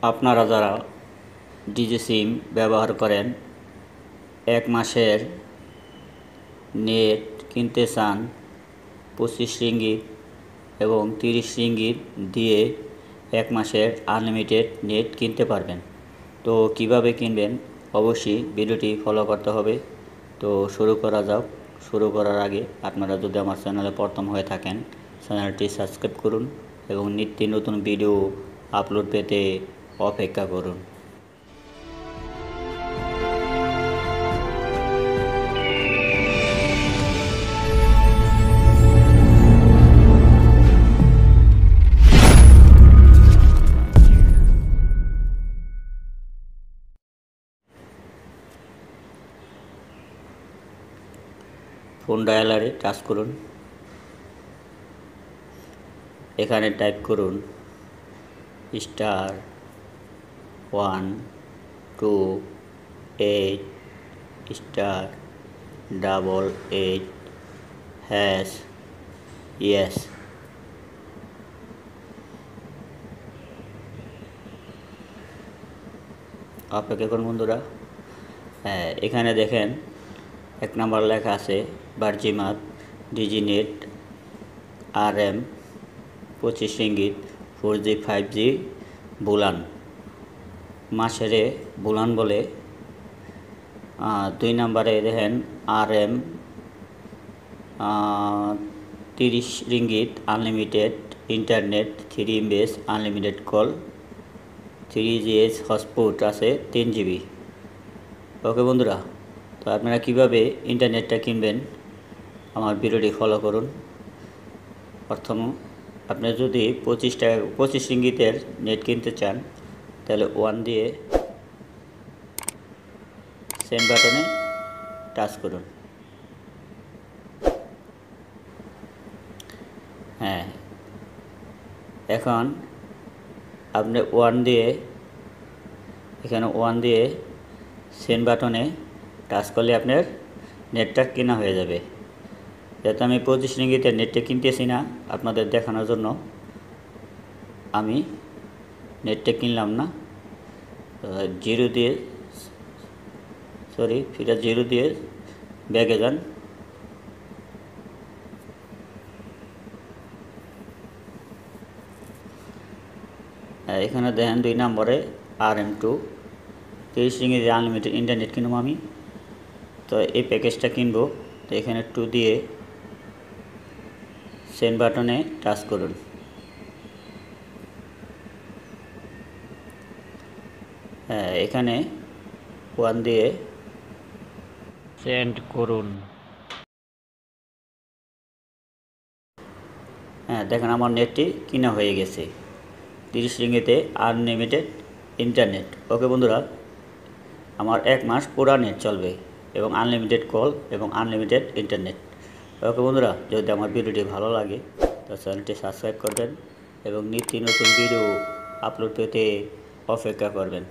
আপনারা যারা ডিজি সিম ব্যবহার করেন, 1 মাসের নেট কিনতে চান 25 রিঙ্গিত এবং 30 রিঙ্গিত দিয়ে 1 মাসের আনলিমিটেড নেট কিনতে পারবেন। তো কিভাবে কিনবেন অবশ্যই ভিডিওটি ফলো করতে হবে। তো শুরু করা যাক। শুরু করার আগে আপনারা যদি আমার চ্যানেলে প্রথম হয়ে থাকেন, চ্যানেলটি সাবস্ক্রাইব করুন এবং নিত্য নতুন ভিডিও আপলোড পেতে অপেক্ষা করুন। ফোন ডায়ালারে টাচ করুন। এখানে টাইপ করুন *128*88# ইয়েস। অপেক্ষা করুন বন্ধুরা। এখানে দেখেন 1 নাম্বার লেখা আছে বার্জিমাত ডিজিনেট RM 25 রিঙ্গিত 4G 5G বুলান মাসেরে বুলান বলে। 2 নাম্বারে দেখেন RM 30 ringgit unlimited internet 3 MB unlimited call 3GS hotspot আছে 3 GB। ওকে বন্ধুরা, তো আপনারা কিভাবে ইন্টারনেটটা কিনবেন আমার ভিডিওটি ফলো করুন। প্রথম আপনি যদি 25 রিঙ্গিতের নেট কিনতে চান তাহলে 1 দিয়ে সেন্ড বাটনে টাচ করুন। এখন আপনি 1 দিয়ে এখানে 1 দিয়ে সেন্ড বাটনে টাচ করলে আপনার নেটটা কেনা হয়ে যাবে। যাতে আমি 25 রিঙ্গিতের নেটটা কিনতেছি না, আপনাদের দেখানোর জন্য আমি নেটটা কিনলাম না। 0 দিয়ে ফিরে 0 দিয়ে ব্যাগে যান। এখানে দেখেন 2 নম্বরে RM2 30 রিঙ্গিতে আনলিমিটেড ইন্টারনেট কিনবো আমি। তো এই প্যাকেজটা কিনবো। তো এখানে 2 দিয়ে সেন্ড বাটনে টাচ করুন। এখানে 1 দিয়ে সেন্ড করুন। দেখেন আমার নেটটি কিনা হয়ে গেছে 30 রিঙ্গিতে আনলিমিটেড ইন্টারনেট। ওকে বন্ধুরা, আমার 1 মাস পুরা নেট চলবে এবং আনলিমিটেড কল এবং আনলিমিটেড ইন্টারনেট। ওকে বন্ধুরা, যদি আমার ভিডিওটি ভালো লাগে তো চ্যানেলটি সাবস্ক্রাইব করবেন এবং নিত্য নতুন ভিডিও আপলোড পেতে অপেক্ষা করবেন।